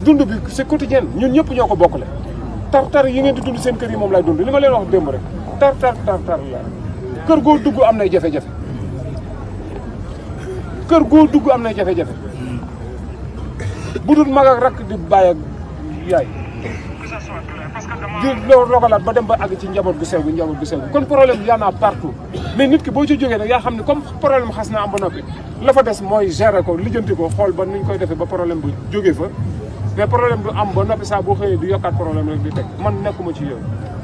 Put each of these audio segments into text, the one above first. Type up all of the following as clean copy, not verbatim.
dund bi c'est quotidien ñun ñëpp ñoo ko bokkale tar yi ngeen di dund seen kër yi moom lay dund li ma leen wax démb rek tar la kër goo dugg am nay jafe-jafe kër goo dugg am nay jafe-jafe bu dul mag ak rakk di bàyyi ak yaay di loolu rogalaat ba dem ba àgg ci njaboot gu sew gi kon problème y en a partout mais nit ki boo ci jógee nag yaa xam ne comme problème xas na am ba noppi la fa des mooy gérer ko lijjanti ko xool ba nuñ koy defee ba problème bi jógee fa mais problème du am ba noppi saa boo xëyee di yokkaat problème rek di teg man nekkuma ci yow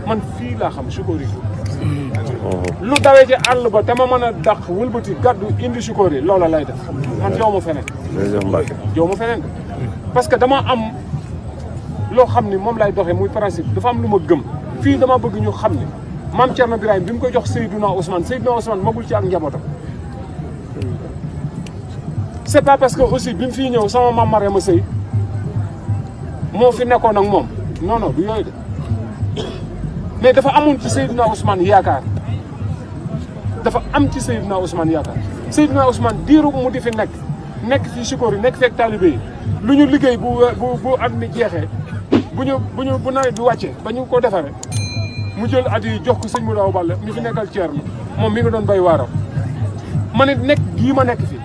man fii laa xam Sukori lu dawee ci àll ba te ma mën a dàq wëlbati gàddu indi Sukori loola lay def man jow ma feneen jow ma feneen parce que dama am loo xam ni moom lay doxee muy principe dafa am lu ma gëm fii dama bëgg ñu xam ni maam Thierno Birahim bi mu koy jox Seydina Ousmane magul ci ak njabootam c'est pas parce que aussi bi mu fii ñëw sama maam Mariama Sey moo fi nekkoon ak moom non du yooyu de mais dafa amoon ci Seydina Ousmane yaakaar dafa am ci Seydina Ousmane yaakaar Seydina Ousmane diiru mu di fi nekk fii Sukori nekk fekk taalibe yi lu ñu liggéey bu at mi jeexee bu nawet bi wàccee ba ñu ko defaree mu jël at yi jox ko sëñ mu daw Balla mi fi nekkal Thierno moom mi nga doon bay waaram ma ne nekk gii ma nekk fi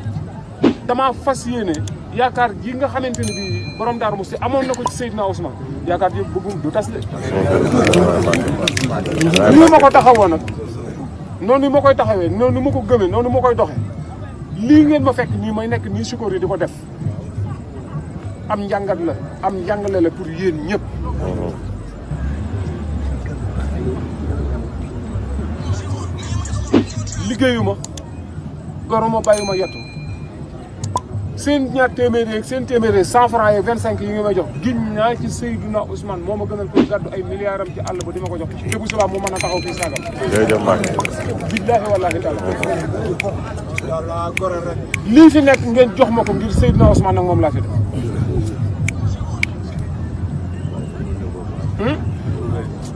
damaa fas yéene yaakaar ji nga xamante ni bii borom Darou Mouhty amoon na ko ci Seydina Ousmane yaakaar ji bëggum du tas de nii ma ko taxawoo nag noonu ma koy taxawee noonu ma ko gëmee noonu ma koy doxee lii ngeen ma fekk nii may nekk nii Sukori di ko def am njàngat la am njàngale la pour yéen ñëpp liggéeyuma goruma bàyyuma yettu seen ñaar téeméeri yeeg seen téeméeri 100 francs yeeg 25 yi nga may jox giñ naa ci Seydina Ousmane moo ma gënal ko gàddu ay milliards am ci àll ba di ma ko jox te bu subaa mu mën a taxaw fii saagam billaahi wallaahi taala lii fi nekk ngeen jox ma ko ngir Seydina Ousmane nag moom laa fi def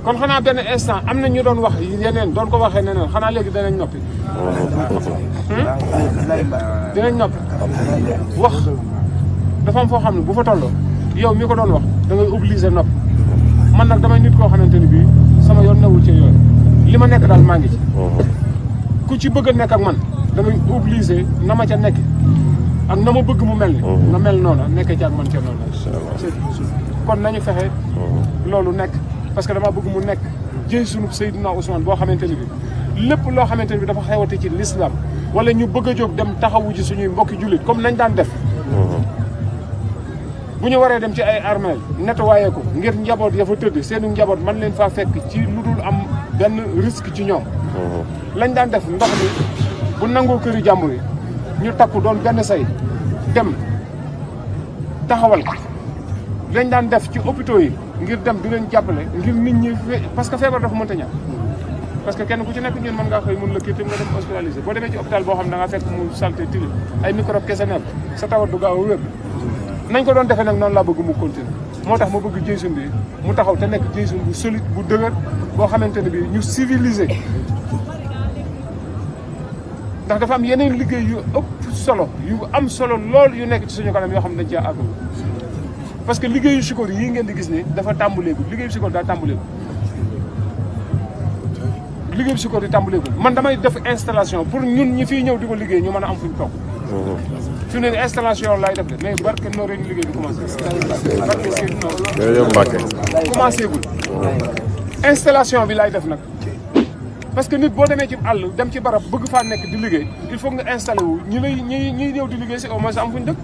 kon xanaa benn instant am na ñu doon wax yeneen doon ko waxee neneen xanaa léegi danañ noppi dinañ noppi wax dafa am foo xam ne bu fa tolloo yow mi ko doon wax da ngay obligé noppi man nag damay nit koo xamante ni bii sama yoon newul ci yoon li ma nekk daal maa ngi ci ku ci bëgg a nekk ak man da ngay obligé na ma ca nekk ak na ma bëgg mu mel ni nga mel noona nekkee ci ak man ca noonu kon nañu fexe loolu nekk parce que dama bëgg mu nekk jëy sunu Seydina Ousmane boo xamante ni bi lépp loo xamante ni bi dafa xewati ci l'islam wala ñu bëgg a jóg dem taxawu ji suñuy mbokki jullit comme nañ daan def bu ñu waree dem ci ay armeel nettoyé ko ngir njaboot ya fa tëdd seenu njaboot man leen faa fekk ci lu dul am benn risque ci ñoom lañ daan def ndox mi bu nangoo këri jàmbur yi ñu takku doon benn say dem taxawal ko lañ daan def ci hôpitaux yi ngir dem di leen jàppale ngir nit ñi parce que feebar dafa mënta ñàkk parce que kenn ku ci nekk ñun mën ngaa xëy mun la kii tam nga dem hospitalisé boo demee ci hôpital boo xam ne da ngaa fekk mu salté tilim ay microbe kese nekk sa tawat du gaaw a wér nañ ko doon defee nag noonu laa bëgg mu continuer moo tax ma bëgg jëysun bi mu taxaw te nekk jëysun bu solide bu dëgër boo xamante ne bi ñu civilisé ndax dafa am yeneen liggéey yu ëpp solo yu am solo lool yu nekk ci suñu kanam yoo xam ne dañ cee àgg parce que liggéeyu Sukori yii ngeen di gis ni dafa tàmbuleegul liggéeyu Sukori daa tàmbuleegul liggéeyu Sukori tàmbuleegul man damay def installation pour ñun ñi fiy ñëw di ko liggéey ñu mën a am fuñ toog fi ne installation laay def de mais barke Noreyni liggéey bi commencé barke Seydina commencé gul installation bi laay def nag parce que nit boo demee ci àll dem ci barab bëgg faa nekk di liggéey il faut nga installé wu ñi ñëw di liggéey si au moins am fuñ dëkk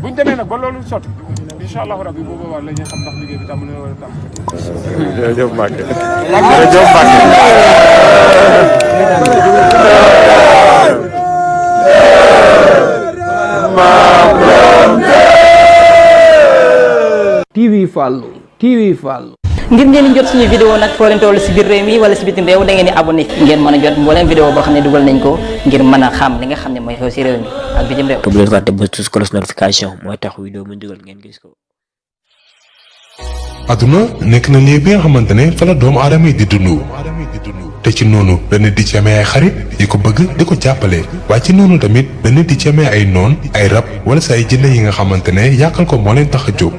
buñ demee nag ba loolu sotti incha allahu rabbi boobu waa la ñuy xam ndax liggéey bi tàmm na wala tàmm. jërëjëf Mbacké. TV Fallou. ngir ngeen di jot suñu vidéo nag foo leen toll si biir réew mi wala si bitim réew da ngeen di abonné ngeen mën a jot mboolem vidéo boo xam ne dugal nañ ko ngir mën a xam li nga xam ne mooy xew si réew mi ak bitim réew. bu leen fàtte ba tous cloche notification mooy tax vidéo mu dugal ngeen gis ko. aduna nekk na lii bi nga xamante ne fa la doomu aadama yi di dund te ci noonu la nit di ci amee ay xarit yi ko bëgg di ko jàppale waaye ci noonu tamit la nit di ci amee ay noon ay rab wala sa ay jinne yi nga xamante ne yàqal ko moo leen tax a jóg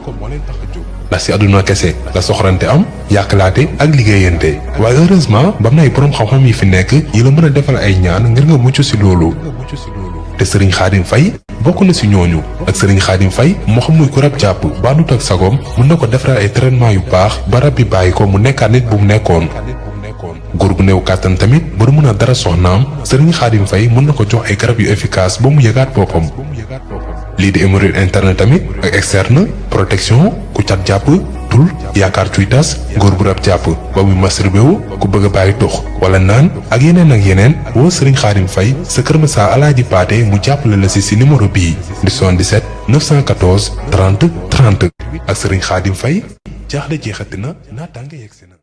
ndax si àdduna kese la soxorante am yàqalaate ak liggéeyante waaye heureusement ba am na ay borom xam-xam yi fi nekk yi la mën a defal ay ñaan ngir nga mucc si loolu te Serigne Khadim Faye bokk na si ñooñu ak Serigne Khadim Faye moo xam muy ko rab jàpp baandut ak sagoom mën na ko defaral ay traitement yu baax ba rab bi bàyyi ko mu nekkaat nit bu mu nekkoon góor gu néew kàttan tamit ba du mën a dara soxnaam Serigne Khadim Faye mën na ko jox ay garab yu efficace ba mu yëgaat boppam lii di hémorroïde interne tamit ak externe protection ku cat jàpp tul yaakaar cuy tas góor bu rab jàpp ba muy masturbé wu ku bëgg a bàyyi tux wala naan ak yeneen woo Serigne Khadim Faye sa Kër Massa Alaaji Paate mu jàppale la si numéro bii di 77 914 30 30 ak Serigne Khadim Faye jaaxle jeexati na naataange yegsi na